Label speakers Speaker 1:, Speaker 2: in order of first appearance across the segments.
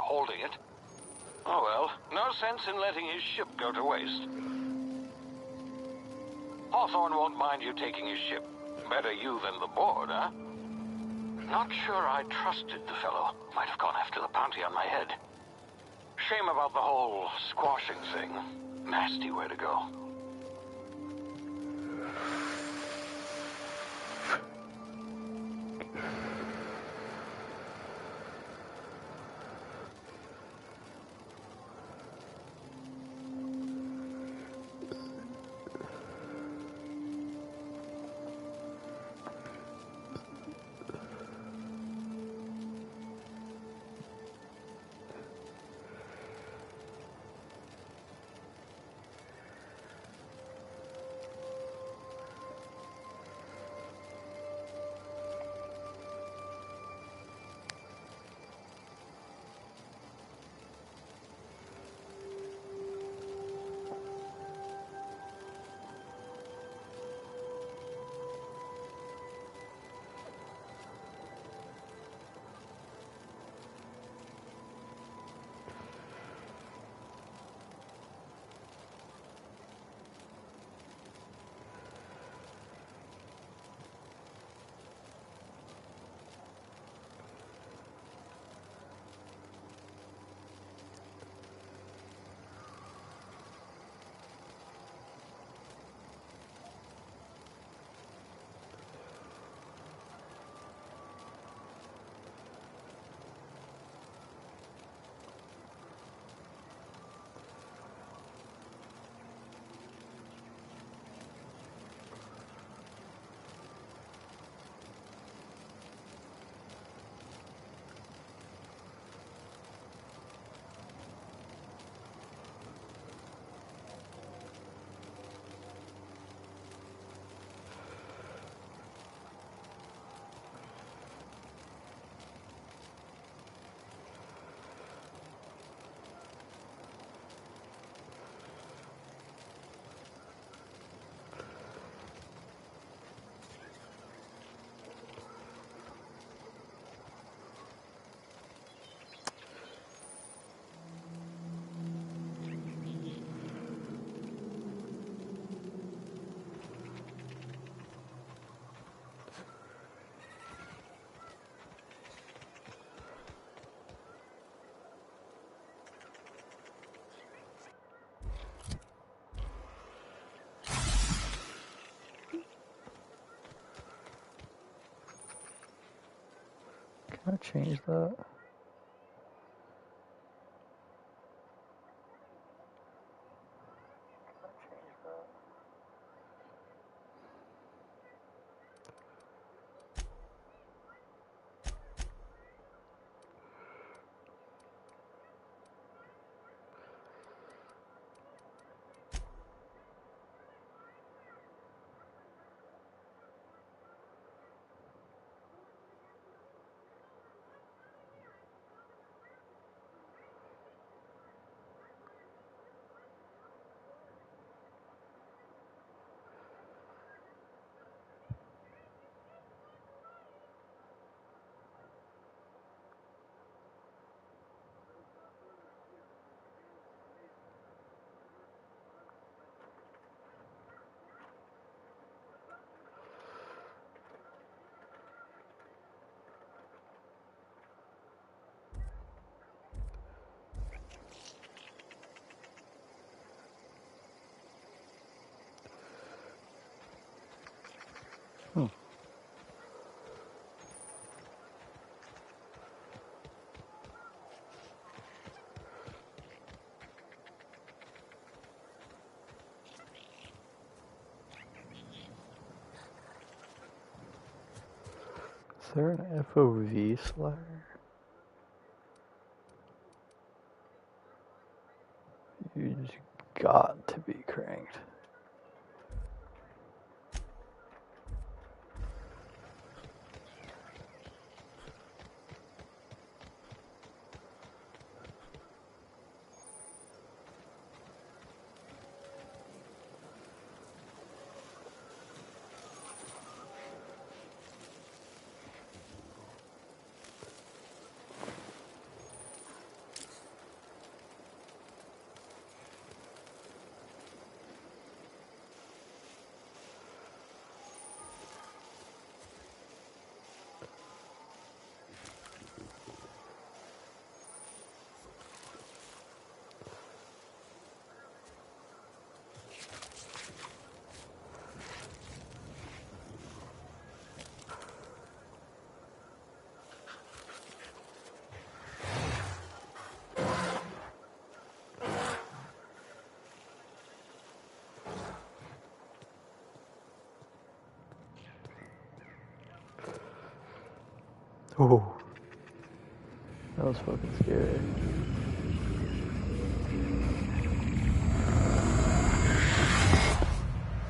Speaker 1: holding it. Oh well, no sense in letting his ship go to waste. Hawthorne won't mind you taking his ship. Better you than the board, huh? Not sure I trusted the fellow. Might have gone after the bounty on my head. Shame about the whole squashing thing. Nasty way to go.
Speaker 2: Can I change that? Is there an FOV slider? You just got to be cranked. Oh, that was fucking scary.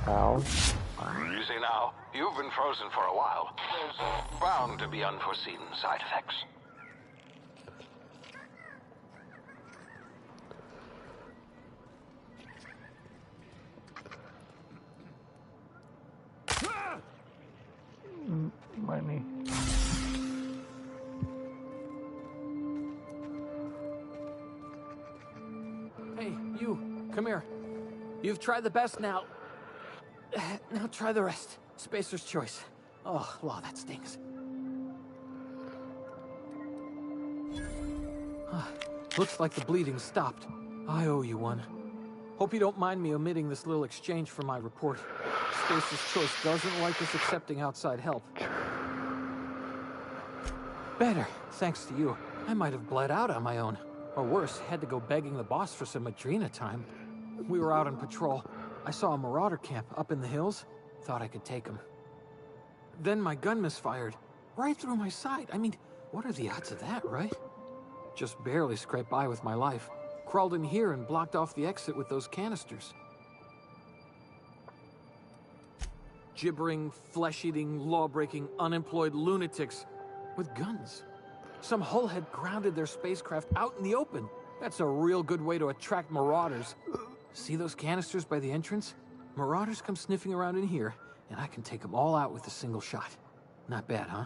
Speaker 2: Ow.
Speaker 1: You see now, you've been frozen for a while. There's bound to be unforeseen side effects.
Speaker 2: My knee.
Speaker 3: Hey, you, come here. You've tried the best now. Now try the rest. Spacer's choice. Oh, wow, that stings. Looks like the bleeding stopped. I owe you one. Hope you don't mind me omitting this little exchange from my report. Spacer's choice doesn't like us accepting outside help. Better, thanks to you. I might have bled out on my own. Or worse, had to go begging the boss for some Adrena time. We were out on patrol. I saw a marauder camp up in the hills. Thought I could take him. Then my gun misfired. Right through my side. I mean, what are the odds of that, right? Just barely scraped by with my life. Crawled in here and blocked off the exit with those canisters. Gibbering, flesh-eating, law-breaking, unemployed lunatics with guns. Some hullhead grounded their spacecraft out in the open. That's a real good way to attract marauders. See those canisters by the entrance? Marauders come sniffing around in here, and I can take them all out with a single shot. Not bad, huh?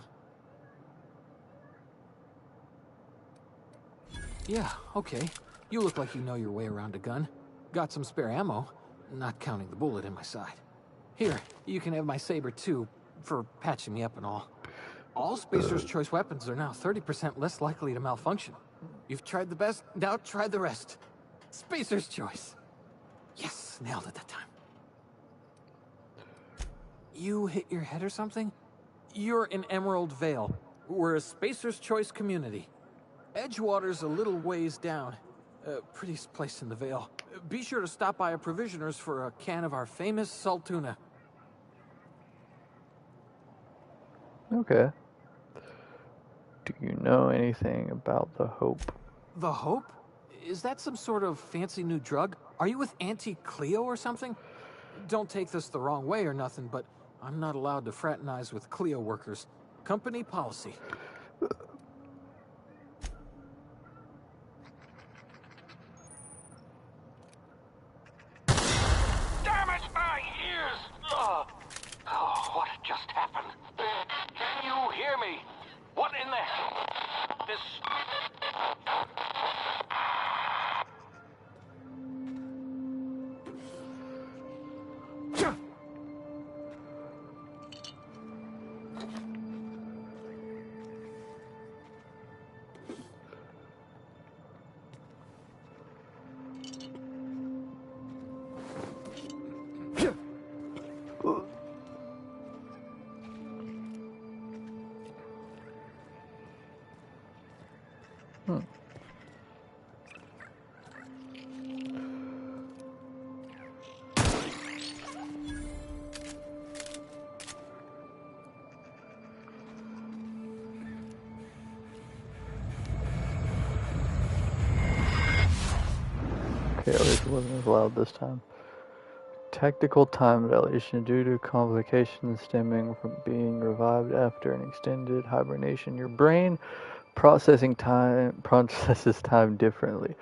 Speaker 3: Yeah, okay. You look like you know your way around a gun. Got some spare ammo, not counting the bullet in my side. Here, you can have my saber too, for patching me up and all. All Spacer's choice weapons are now 30% less likely to malfunction. You've tried the best, now try the rest. Spacer's choice. Yes, nailed it that time. You hit your head or something? You're in Emerald Vale. We're a Spacer's choice community. Edgewater's a little ways down. Prettiest place in the Vale. Be sure to stop by a provisioner's for a can of our famous salt tuna.
Speaker 2: Okay. Do you know anything about the Hope?
Speaker 3: The Hope? Is that some sort of fancy new drug? Are you with Auntie Cleo or something? Don't take this the wrong way or nothing, but I'm not allowed to fraternize with Cleo workers. Company policy.
Speaker 1: Damn it, my ears! Oh, what just happened? Can you hear me? What in the hell? This...
Speaker 2: Okay, at least it wasn't as loud this time. Tactical time dilation due to complications stemming from being revived after an extended hibernation. Your brain processes time differently.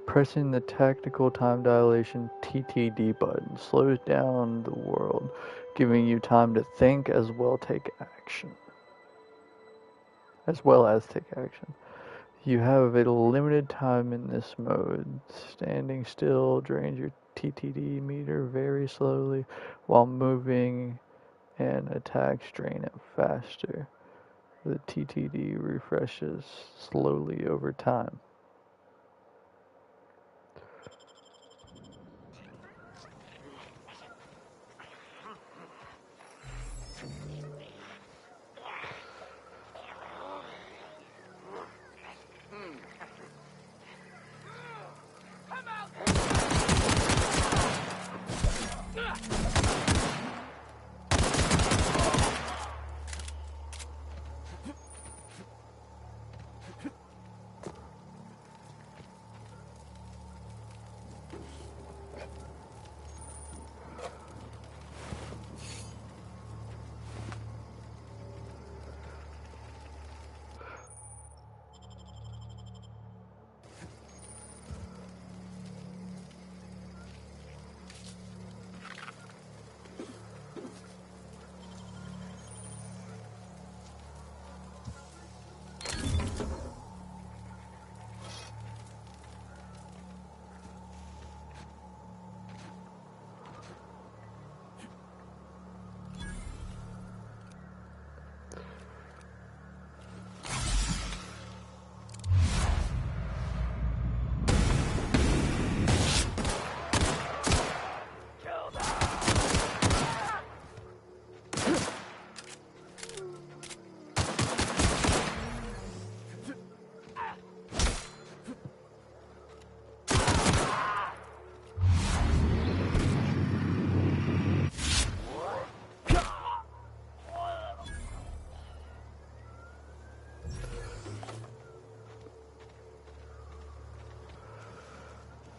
Speaker 2: Pressing the tactical time dilation (TTD) button slows down the world, giving you time to think as well as take action. You have a limited time in this mode. Standing still drains your TTD meter very slowly, while moving and attacks drain it faster. The TTD refreshes slowly over time.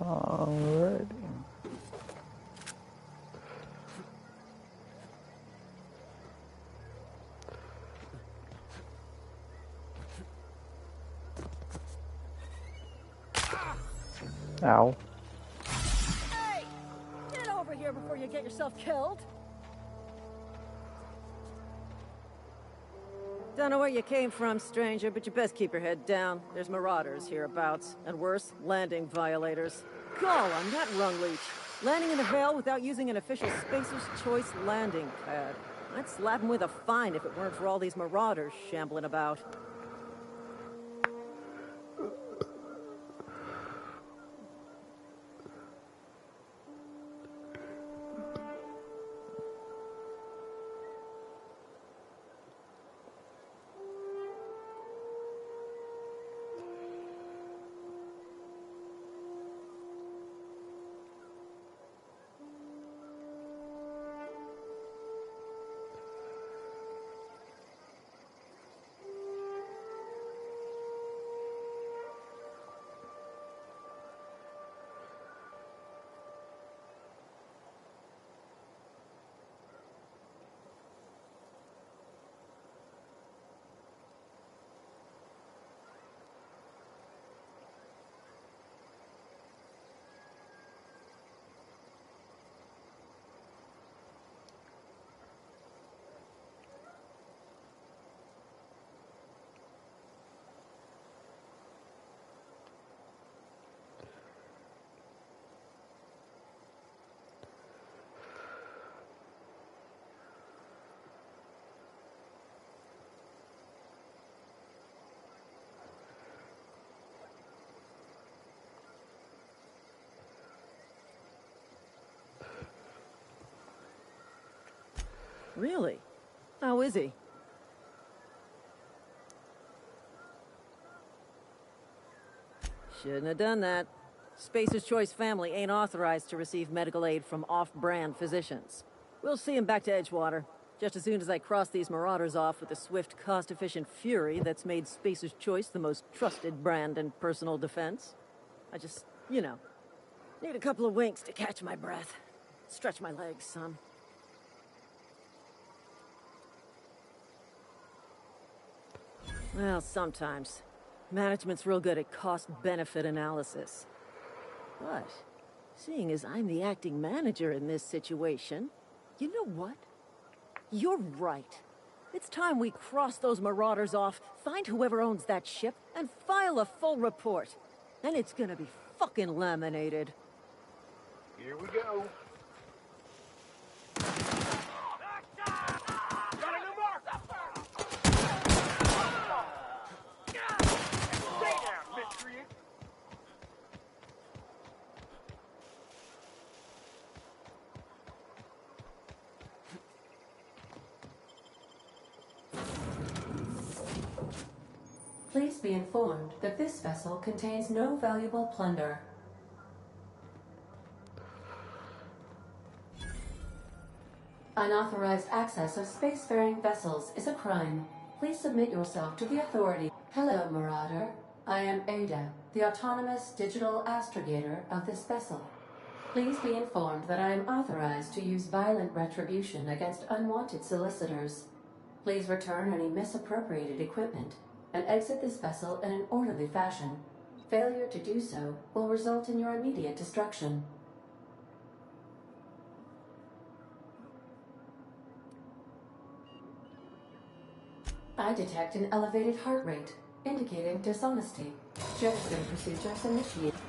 Speaker 2: Alrighty. Ow.
Speaker 4: Hey! Get over here before you get yourself killed! Don't know where you came from, stranger, but you best keep your head down. There's marauders hereabouts. And worse, landing violators. I'm not rung leech. Landing in the Vale without using an official Spacer's Choice landing pad. I'd slap him with a fine if it weren't for all these marauders shambling about. Really? How is he? Shouldn't have done that. Spacer's Choice family ain't authorized to receive medical aid from off-brand physicians. We'll see him back to Edgewater, just as soon as I cross these marauders off with the swift, cost-efficient fury that's made Spacer's Choice the most trusted brand in personal defense. I just, need a couple of winks to catch my breath. Stretch my legs, son. Well, sometimes. Management's real good at cost-benefit analysis. But, seeing as I'm the acting manager in this situation, you know what? You're right. It's time we cross those marauders off, find whoever owns that ship, and file a full report. And it's gonna be fucking laminated.
Speaker 5: Here we go.
Speaker 6: Please be informed that this vessel contains no valuable plunder. Unauthorized access of spacefaring vessels is a crime. Please submit yourself to the authority. Hello, Marauder. I am Ada, the autonomous digital astrogator of this vessel. Please be informed that I am authorized to use violent retribution against unwanted solicitors. Please return any misappropriated equipment and exit this vessel in an orderly fashion. Failure to do so will result in your immediate destruction. I detect an elevated heart rate, indicating dishonesty. Jettison procedures initiated.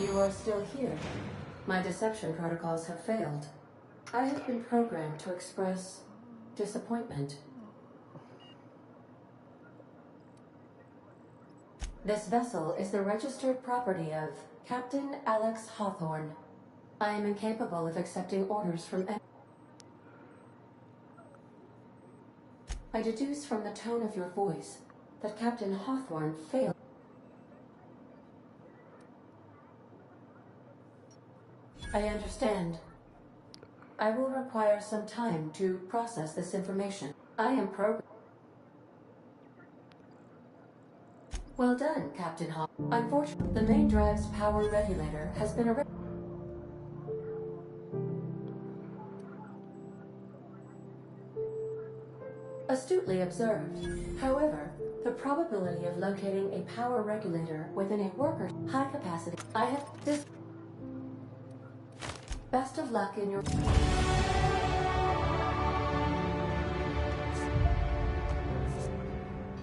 Speaker 6: You are still here. My deception protocols have failed. I have been programmed to express disappointment. This vessel is the registered property of Captain Alex Hawthorne. I am incapable of accepting orders from anyone. I deduce from the tone of your voice that Captain Hawthorne failed. I understand. I will require some time to process this information. I am programmed. Well done, Captain Hall. Unfortunately, the main drive's power regulator has been erased. Astutely observed. However, the probability of locating a power regulator within a worker high capacity. I have this. Best of luck in your.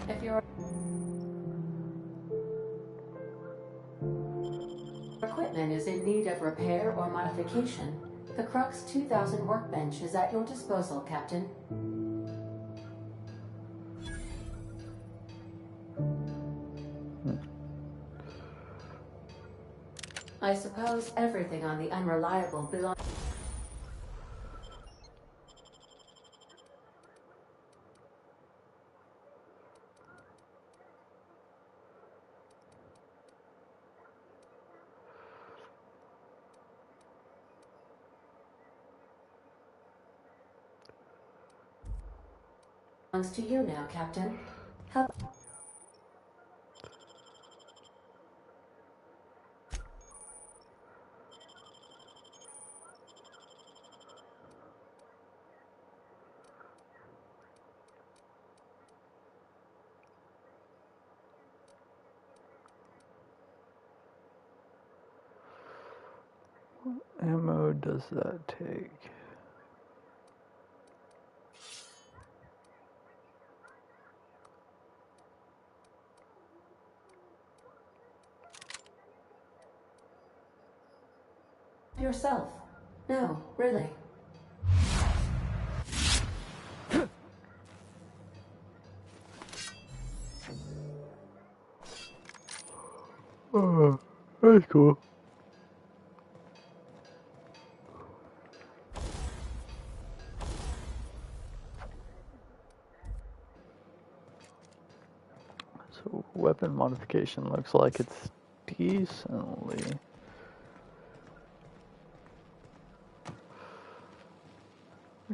Speaker 6: If your equipment is in need of repair or modification, the Crux 2000 workbench is at your disposal, Captain. I suppose everything on the Unreliable belongs. Belongs to you now, Captain. Help.
Speaker 2: Ammo does that take?
Speaker 6: Yourself. No, really.
Speaker 2: Oh, that's cool. So weapon modification looks like it's decently.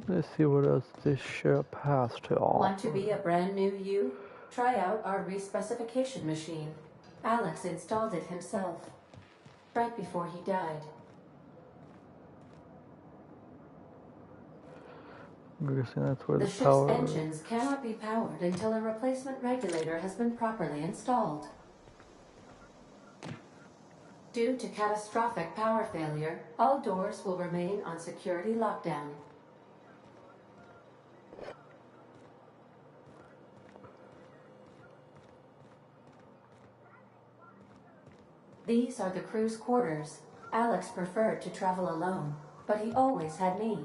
Speaker 2: Let's see what else this ship has to offer.
Speaker 6: Want to be a brand new you? Try out our respecification machine. Alex installed it himself, right before he died.
Speaker 2: I'm guessing that's where
Speaker 6: The
Speaker 2: the
Speaker 6: ship's
Speaker 2: power.
Speaker 6: engines cannot be powered until a replacement regulator has been properly installed. Due to catastrophic power failure, all doors will remain on security lockdown. These are the crew's quarters. Alex preferred to travel alone, but he always had me.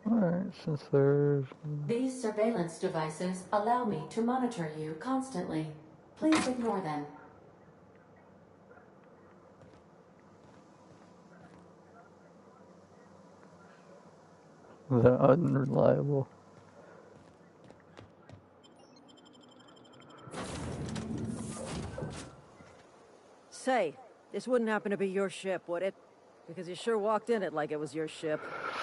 Speaker 2: Alright, since there's.
Speaker 6: These surveillance devices allow me to monitor you constantly. Please ignore them.
Speaker 2: The unreliable.
Speaker 4: Say, this wouldn't happen to be your ship, would it? Because you sure walked in it like it was your ship.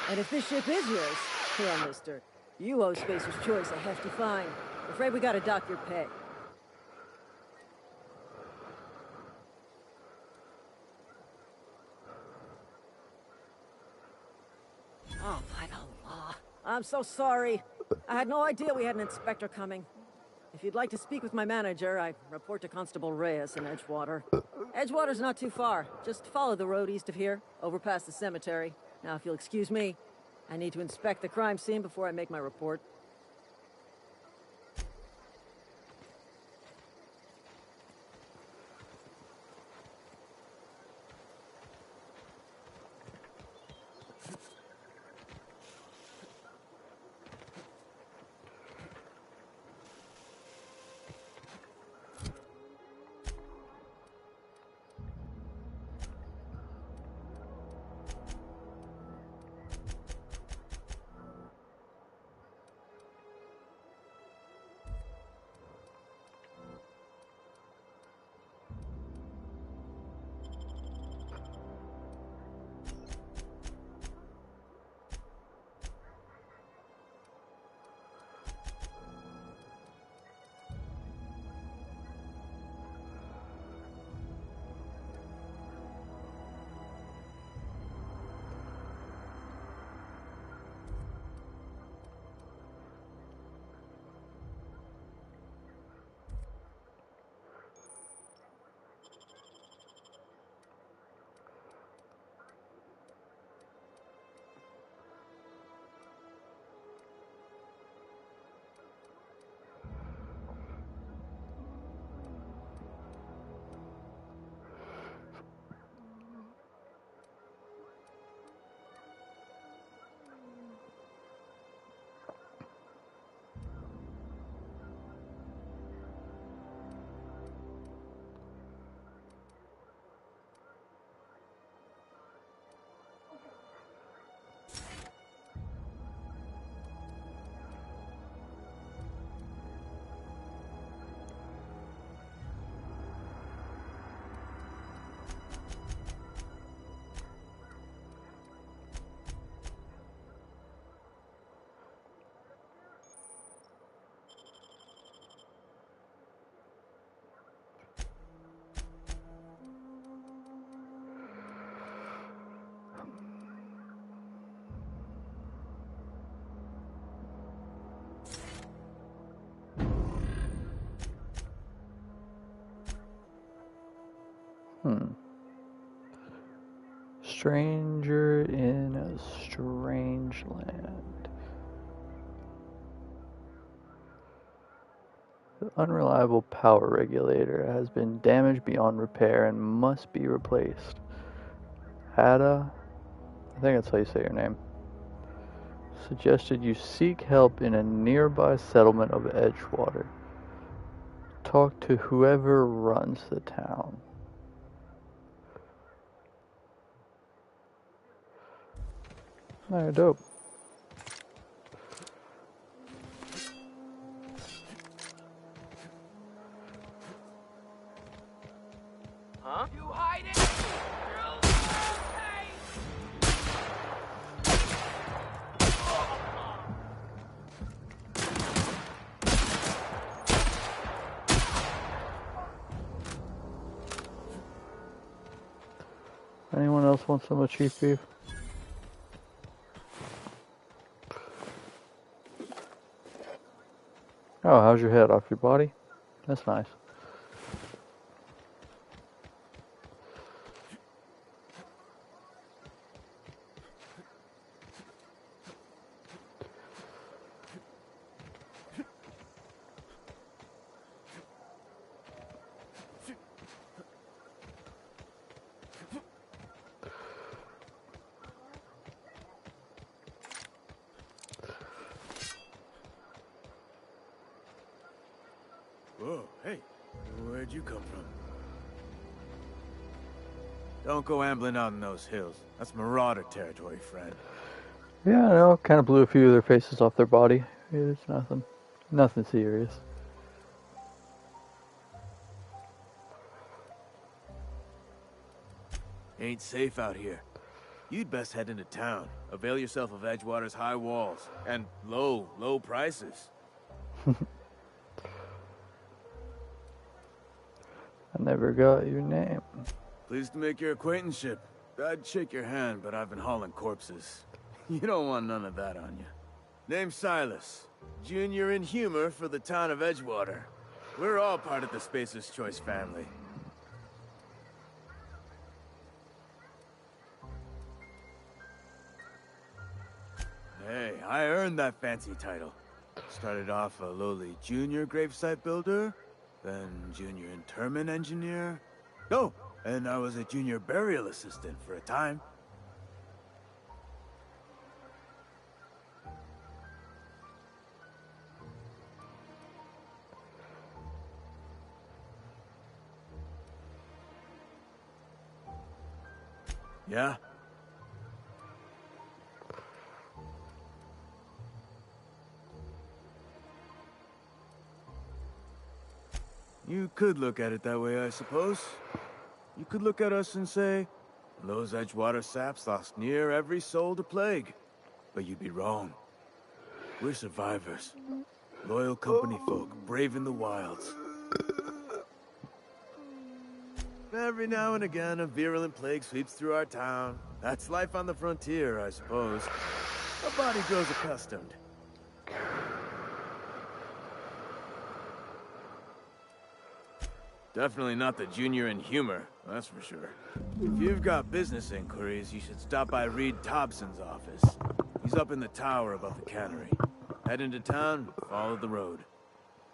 Speaker 4: And if this ship is yours, well, mister, you owe Spacer's Choice a hefty fine. Afraid we gotta dock your pay. Oh, by the law. I'm so sorry. I had no idea we had an inspector coming. If you'd like to speak with my manager, I report to Constable Reyes in Edgewater. Edgewater's not too far. Just follow the road east of here, over past the cemetery. Now, if you'll excuse me, I need to inspect the crime scene before I make my report.
Speaker 2: stranger in a strange land. The unreliable power regulator has been damaged beyond repair and must be replaced. Ada, I think that's how you say your name, suggested you seek help in a nearby settlement of Edgewater. Talk to whoever runs the town. Alright, dope.
Speaker 7: Huh? You hide it!
Speaker 2: Anyone else want some of Chief Beef? Oh, how's your head off your body? That's nice.
Speaker 8: Whoa, hey, where'd you come from? Don't go ambling out in those hills. That's marauder territory, friend.
Speaker 2: Yeah, I know. Kind of blew a few of their faces off their body. It's nothing. Nothing serious.
Speaker 8: Ain't safe out here. You'd best head into town. Avail yourself of Edgewater's high walls and low prices.
Speaker 2: I never got your name.
Speaker 8: Pleased to make your acquaintanceship. I'd shake your hand, but I've been hauling corpses. You don't want none of that on you. Name's Silas. Junior in humor for the town of Edgewater. We're all part of the Spacer's Choice family. Hey, I earned that fancy title. Started off a lowly junior gravesite builder, then junior interment engineer. Oh, and I was a junior burial assistant for a time. Yeah? You could look at it that way, I suppose. You could look at us and say, those Edgewater saps lost near every soul to plague. But you'd be wrong. We're survivors. Loyal company folk, brave in the wilds. Every now and again, a virulent plague sweeps through our town. That's life on the frontier, I suppose. A body grows accustomed. Definitely not the junior in humor, that's for sure. If you've got business inquiries, you should stop by Reed Thompson's office. He's up in the tower above the cannery. Head into town, follow the road.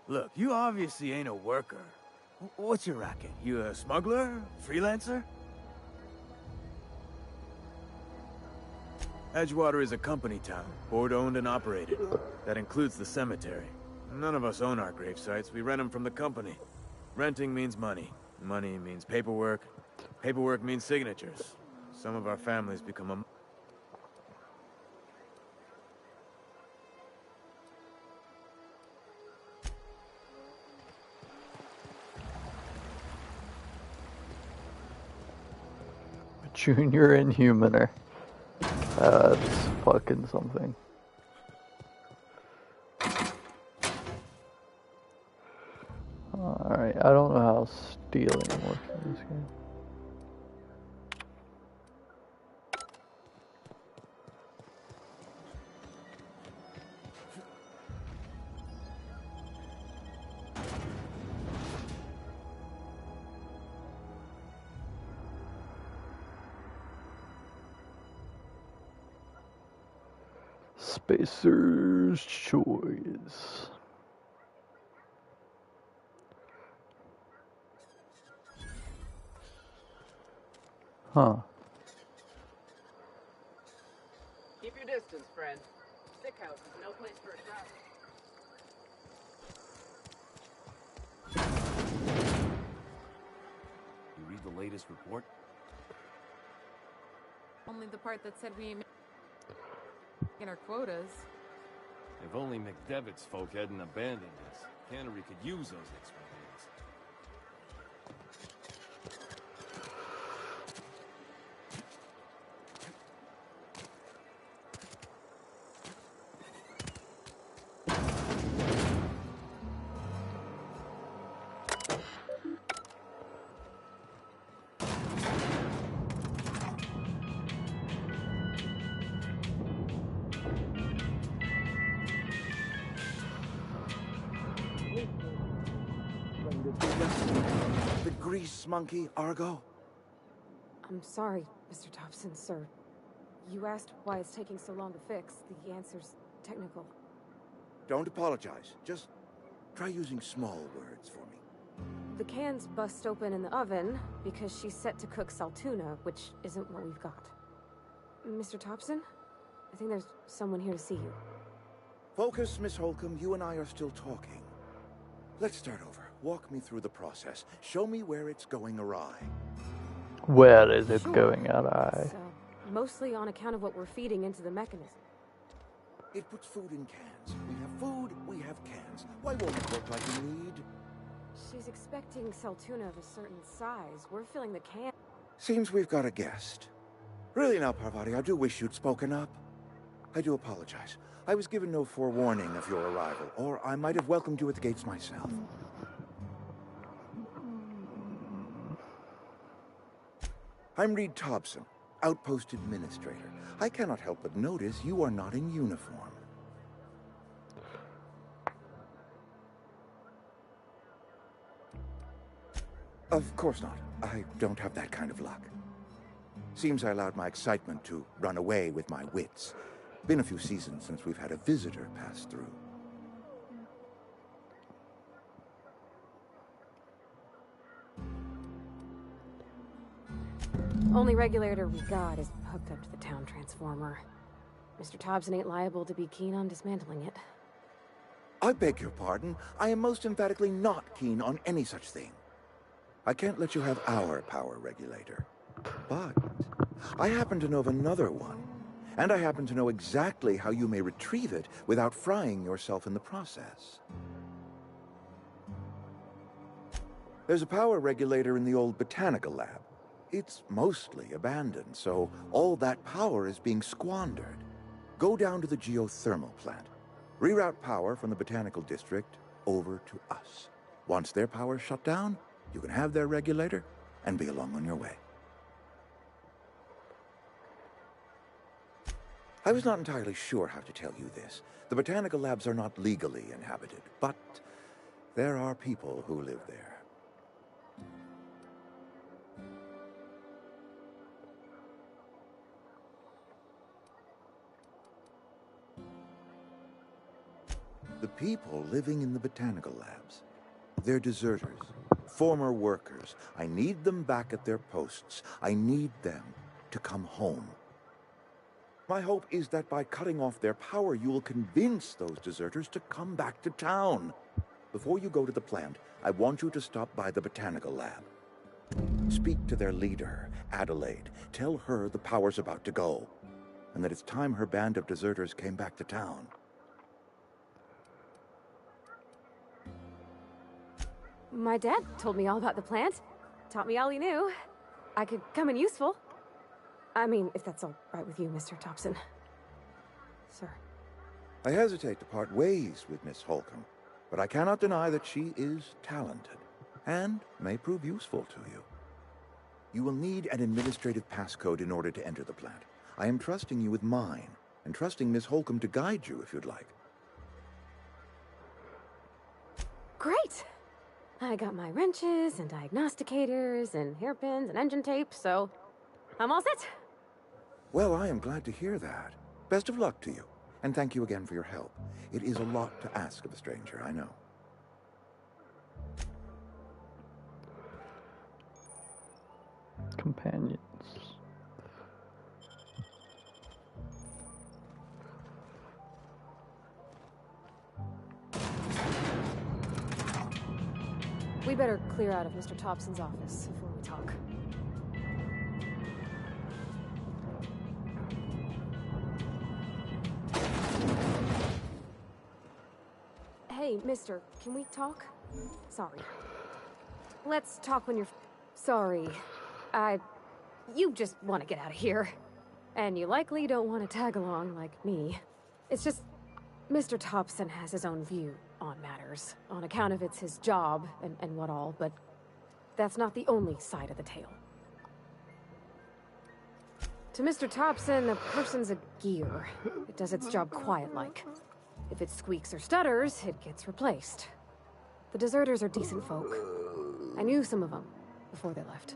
Speaker 8: Look, you obviously ain't a worker. What's your racket? You a smuggler? Freelancer? Edgewater is a company town, board-owned and operated. That includes the cemetery. None of us own our grave sites, we rent them from the company. Renting means money. Money means paperwork. Paperwork means signatures. Some of our families become a...
Speaker 2: Junior Inhumaner. That's fucking something. Alright, I don't know how stealing works in this game. Spacer's choice. Huh.
Speaker 7: Keep your distance, friend. Sick house is no place for a traveler.
Speaker 9: You read the latest report?
Speaker 10: Only the part that said we ain't in our quotas.
Speaker 9: If only McDevitt's folk hadn't abandoned us. Cannery could use those extra hands.
Speaker 5: The grease monkey, Argo?
Speaker 11: I'm sorry, Mr. Thompson, sir. You asked why it's taking so long to fix. The answer's technical.
Speaker 5: Don't apologize. Just try using small words for me.
Speaker 11: The cans bust open in the oven because she's set to cook saltuna, which isn't what we've got. Mr. Thompson? I think there's someone here to see you.
Speaker 5: Focus, Miss Holcomb. You and I are still talking. Let's start over. Walk me through the process. Show me where it's going awry.
Speaker 2: Where is it
Speaker 11: Sure.
Speaker 2: going awry?
Speaker 11: So, mostly on account of what we're feeding into the mechanism.
Speaker 5: It puts food in cans. We have food, we have cans. Why won't it work like we need?
Speaker 11: She's expecting saltuna of a certain size. We're filling the can.
Speaker 5: Seems we've got a guest. Really now, Parvati, I do wish you'd spoken up. I do apologize. I was given no forewarning of your arrival, or I might have welcomed you at the gates myself. I'm Reed Thompson, Outpost Administrator. I cannot help but notice you are not in uniform. Of course not. I don't have that kind of luck. Seems I allowed my excitement to run away with my wits. Been a few seasons since we've had a visitor pass through.
Speaker 11: Only regulator we got is hooked up to the town transformer. Mr. Thompson ain't liable to be keen on dismantling it.
Speaker 5: I beg your pardon. I am most emphatically not keen on any such thing. I can't let you have our power regulator. But I happen to know of another one. And I happen to know exactly how you may retrieve it without frying yourself in the process. There's a power regulator in the old botanical lab. It's mostly abandoned, so all that power is being squandered. Go down to the geothermal plant. Reroute power from the botanical district over to us. Once their power's shut down, you can have their regulator and be along on your way. I was not entirely sure how to tell you this. The botanical labs are not legally inhabited, but there are people who live there. The people living in the botanical labs, they're deserters, former workers. I need them back at their posts. I need them to come home. My hope is that by cutting off their power, you will convince those deserters to come back to town. Before you go to the plant, I want you to stop by the botanical lab. Speak to their leader, Adelaide. Tell her the power's about to go, and that it's time her band of deserters came back to town.
Speaker 11: My dad told me all about the plant. Taught me all he knew. I could come in useful. I mean, if that's all right with you, Mr. Thompson. Sir.
Speaker 5: I hesitate to part ways with Miss Holcomb, but I cannot deny that she is talented and may prove useful to you. You will need an administrative passcode in order to enter the plant. I am trusting you with mine, and trusting Miss Holcomb to guide you if you'd like.
Speaker 11: Great! I got my wrenches and diagnosticators and hairpins and engine tape, so I'm all set.
Speaker 5: Well, I am glad to hear that. Best of luck to you. And thank you again for your help. It is a lot to ask of a stranger, I know.
Speaker 2: Companions.
Speaker 11: We better clear out of Mr. Thompson's office before we talk. Hey, mister, can we talk? Sorry. Let's talk when you're... Sorry. You just want to get out of here. And you likely don't want to tag along like me. It's just... Mr. Thompson has his own view on matters, on account of it's his job and what all, but that's not the only side of the tale. To Mr. Thompson, a person's a gear. It does its job quiet-like. If it squeaks or stutters, it gets replaced. The deserters are decent folk. I knew some of them before they left.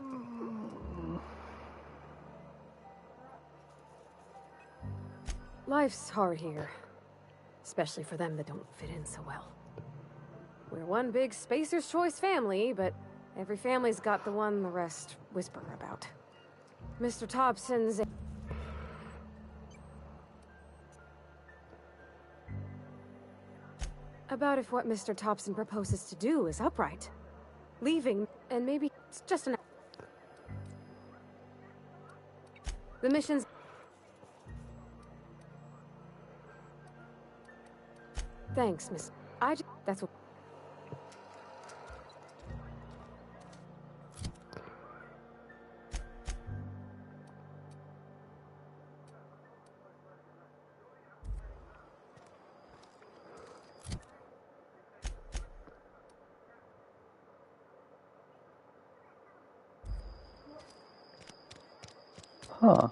Speaker 11: Life's hard here. Especially for them that don't fit in so well. We're one big Spacer's Choice family, but every family's got the one the rest whisper about. Mr. Thompson's... About if what Mr. Thompson proposes to do is upright. Leaving, and maybe it's just an... The mission's... Thanks, Miss. That's what...
Speaker 2: Huh.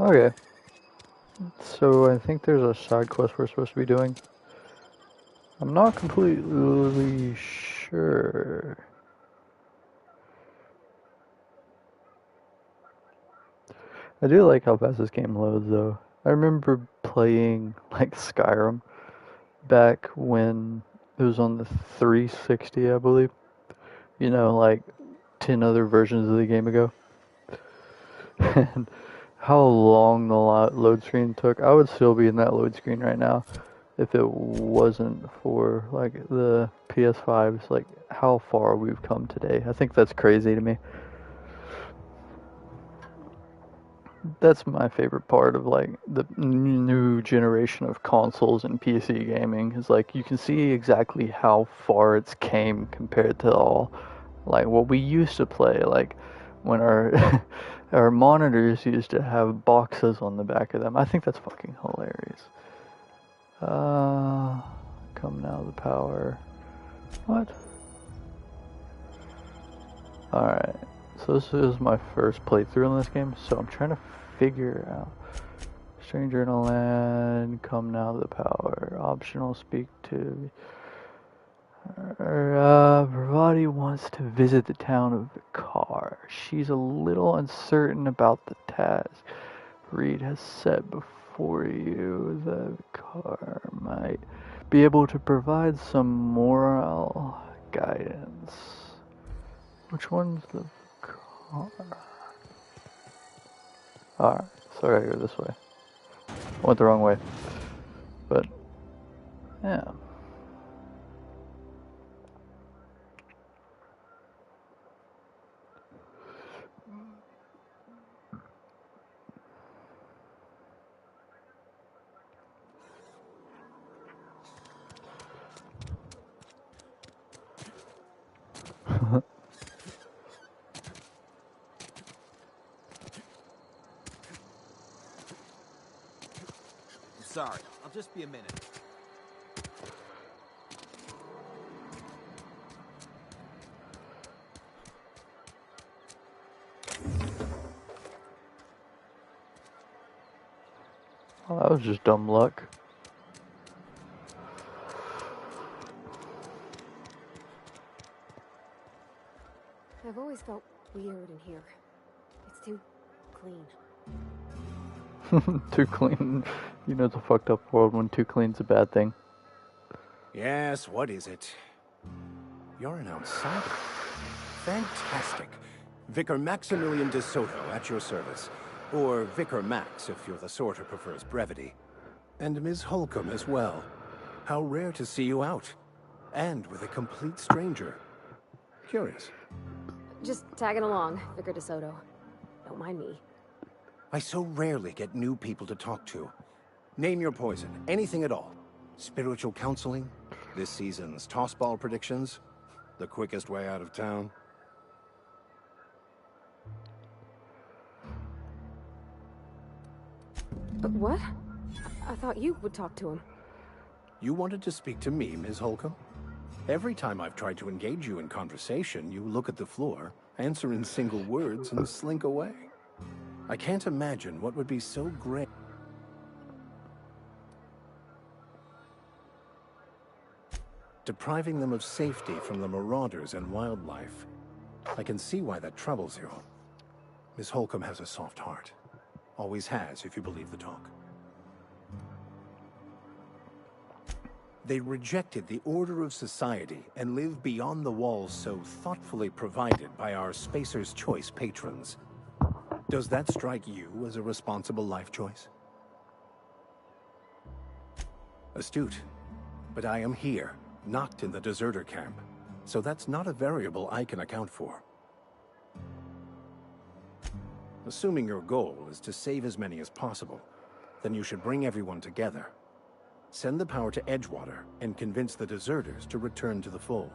Speaker 2: Okay. So I think there's a side quest we're supposed to be doing. I'm not completely sure. I do like how fast this game loads though. I remember playing like Skyrim back when it was on the 360, I believe. You know, like 10 other versions of the game ago. And how long the load screen took. I would still be in that load screen right now if it wasn't for like the PS5s, like how far we've come today. I think that's crazy to me. That's my favorite part of like the new generation of consoles and PC gaming is like you can see exactly how far it's came compared to all like what we used to play, like when our our monitors used to have boxes on the back of them. I think that's fucking hilarious. Come now the power. What? Alright. So this is my first playthrough in this game, so I'm trying to figure out. Stranger in a land, come now the power. Optional, speak to... Bravati wants to visit the town of Vicar. She's a little uncertain about the task Reed has set before you. The Vicar might be able to provide some moral guidance. Which one's the Vicar? Alright, so I gotta go this way. I went the wrong way. But, yeah.
Speaker 12: Sorry, I'll just be a minute.
Speaker 2: Well, that was just dumb luck.
Speaker 11: I've always felt weird in here. It's too clean.
Speaker 2: Too clean. You know, it's a fucked up world when too clean's a bad thing.
Speaker 13: Yes, what is it? You're an outsider. Fantastic. Vicar Maximilian de Soto at your service. Or Vicar Max, if you're the sort who prefers brevity. And Ms. Holcomb as well. How rare to see you out. And with a complete stranger. Curious.
Speaker 11: Just tagging along, Vicar DeSoto. Don't mind me.
Speaker 13: I so rarely get new people to talk to. Name your poison, anything at all. Spiritual counseling, this season's tossball predictions, the quickest way out of town.
Speaker 11: What? I thought you would talk to him.
Speaker 13: You wanted to speak to me, Ms. Holcomb? Every time I've tried to engage you in conversation, you look at the floor, answer in single words, and slink away. I can't imagine what would be so great. Depriving them of safety from the marauders and wildlife. I can see why that troubles you. Miss Holcomb has a soft heart. Always has, if you believe the talk. They rejected the order of society and live beyond the walls so thoughtfully provided by our Spacer's Choice patrons. Does that strike you as a responsible life choice? Astute. But I am here, not in the deserter camp, so that's not a variable I can account for. Assuming your goal is to save as many as possible, then you should bring everyone together. Send the power to Edgewater and convince the deserters to return to the fold.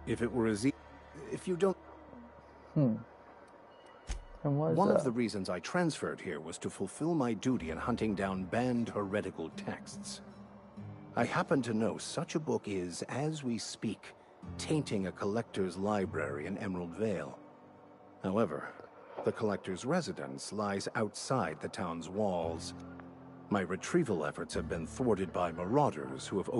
Speaker 13: If it were as if you don't...
Speaker 2: And why is
Speaker 13: One
Speaker 2: that?
Speaker 13: of the reasons I transferred here was to fulfill my duty in hunting down banned heretical texts. I happen to know such a book is, as we speak, tainting a collector's library in Emerald Vale. However, the collector's residence lies outside the town's walls. My retrieval efforts have been thwarted by marauders who have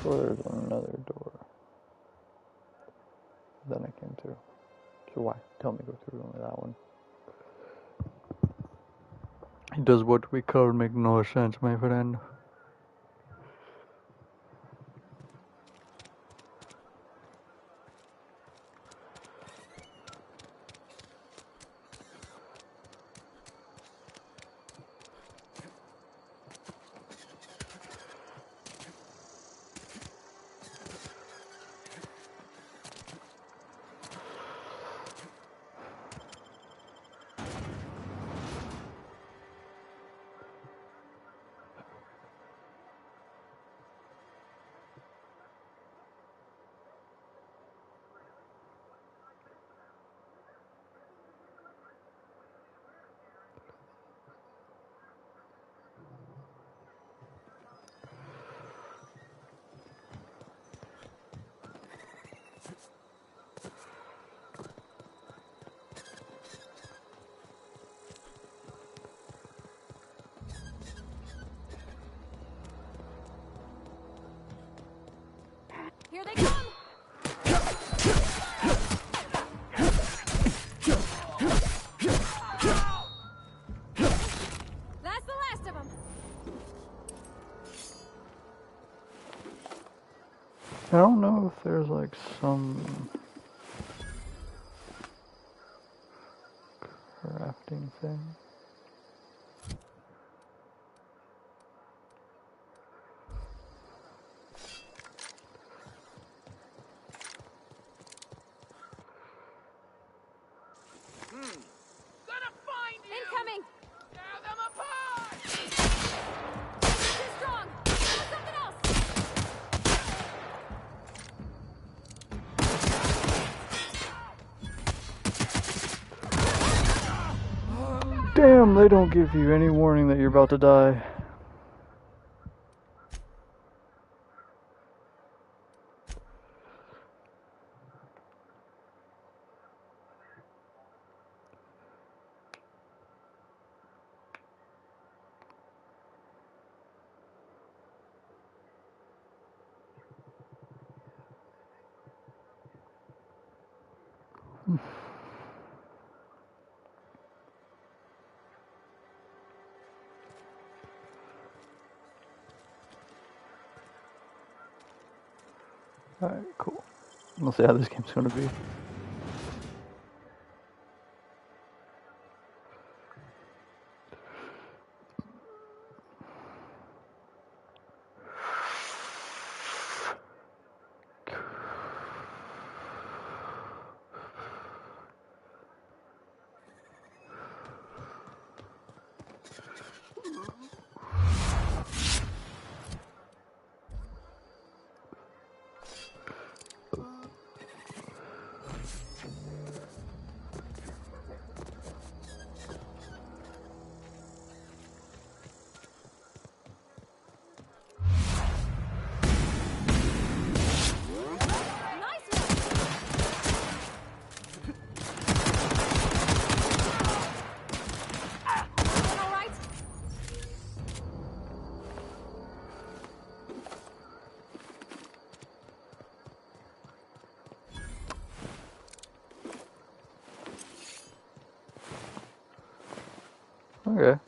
Speaker 2: There's another door. Then I came through. So why? Tell me go through only that one. Does what we covered make no sense, my friend?
Speaker 11: Here they come! That's the last of them!
Speaker 2: I don't know if there's like some crafting thing. Damn, they don't give you any warning that you're about to die. Alright, cool. We'll see how this game's gonna be. Okay.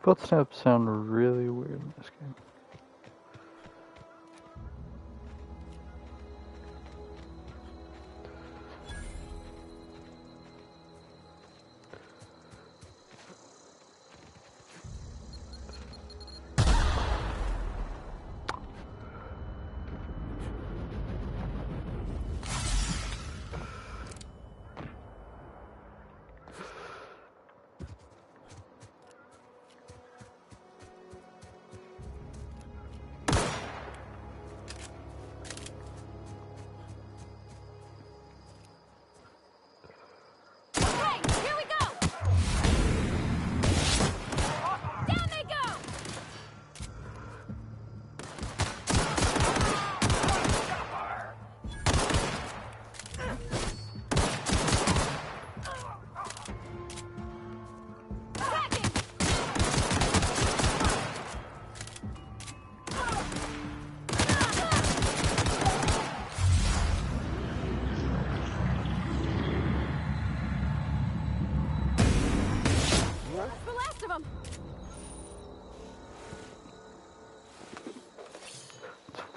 Speaker 2: Footsteps sound really weird in this game.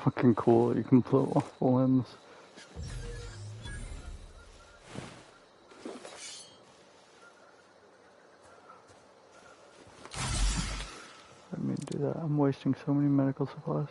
Speaker 2: Fucking cool, you can blow off the limbs. I didn't mean to do that. I'm wasting so many medical supplies.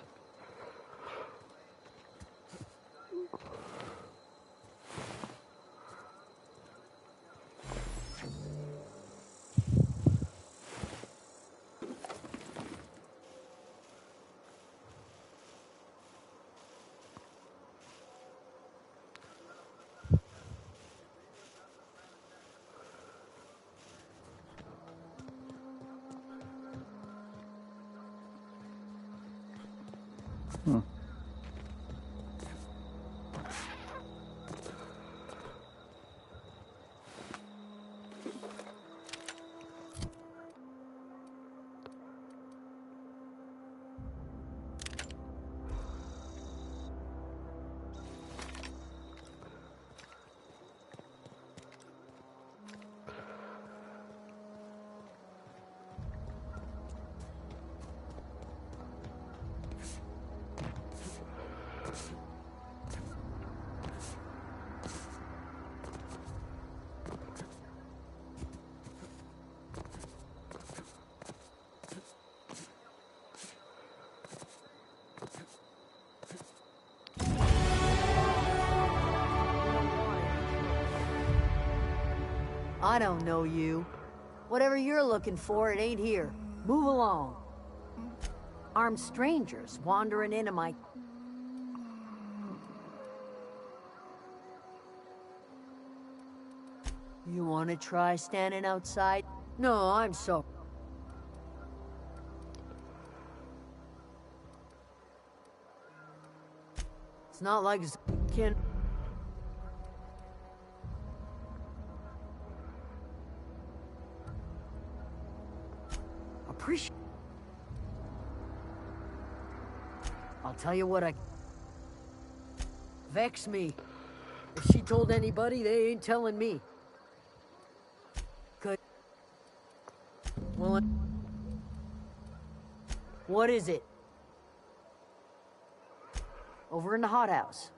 Speaker 14: I don't know you. Whatever you're looking for, it ain't here. Move along. Armed strangers wandering into my... You want to try standing outside? No, I'm sorry. It's not like it's... Can... Appreciate... I'll tell you what, vex me. If she told anybody, they ain't telling me. Good. Well, what is it? Over in the hothouse.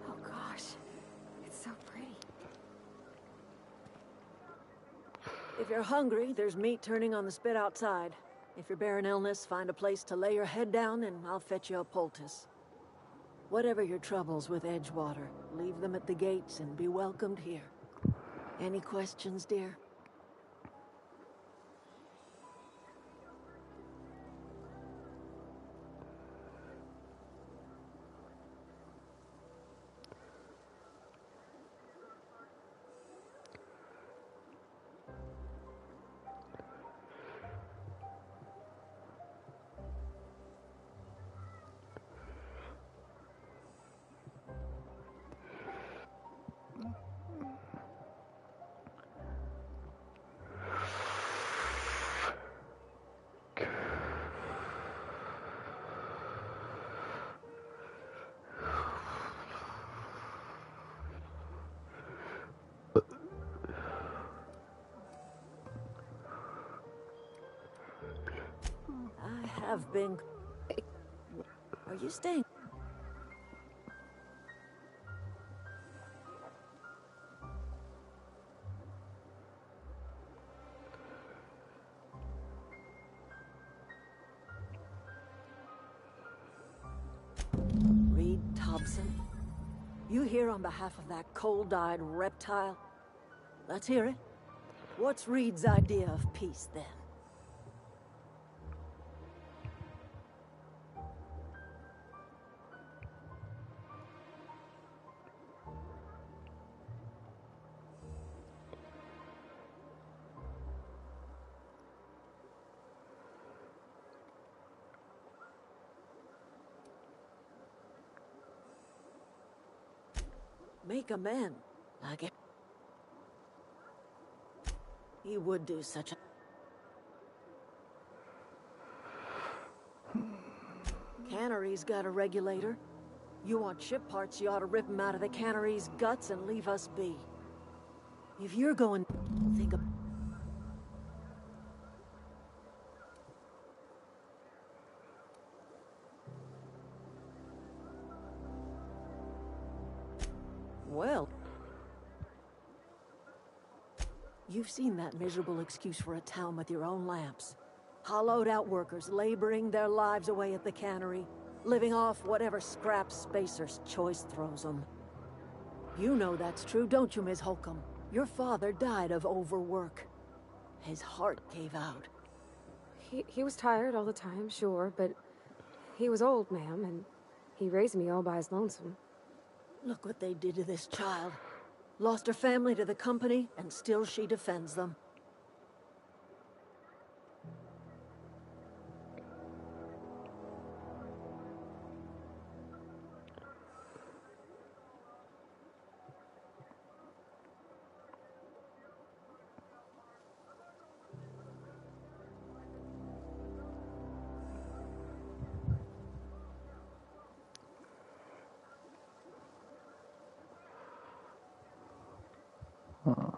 Speaker 11: Oh gosh, it's so pretty.
Speaker 4: If you're hungry, there's meat turning on the spit outside. If you're bearing illness, find a place to lay your head down and I'll fetch you a poultice. Whatever your troubles with Edgewater, leave them at the gates and be welcomed here. Any questions, dear? I have been... Are you staying? Reed Thompson? You here on behalf of that cold-eyed reptile? Let's hear it. What's Reed's idea of peace, then? Make a man, like it. He would do such a... Cannery's got a regulator. You want ship parts, you ought to rip him out of the cannery's guts and leave us be. If you're going... think of... Well... You've seen that miserable excuse for a town with your own lamps. Hollowed out workers laboring their lives away at the cannery, living off whatever scraps Spacer's choice throws them. You know that's true, don't you, Miss Holcomb? Your father died of overwork. His heart gave out.
Speaker 11: He was tired all the time, sure, but he was old, ma'am, and he raised me all by his lonesome.
Speaker 4: Look what they did to this child. Lost her family to the company, and still she defends them.
Speaker 2: Huh.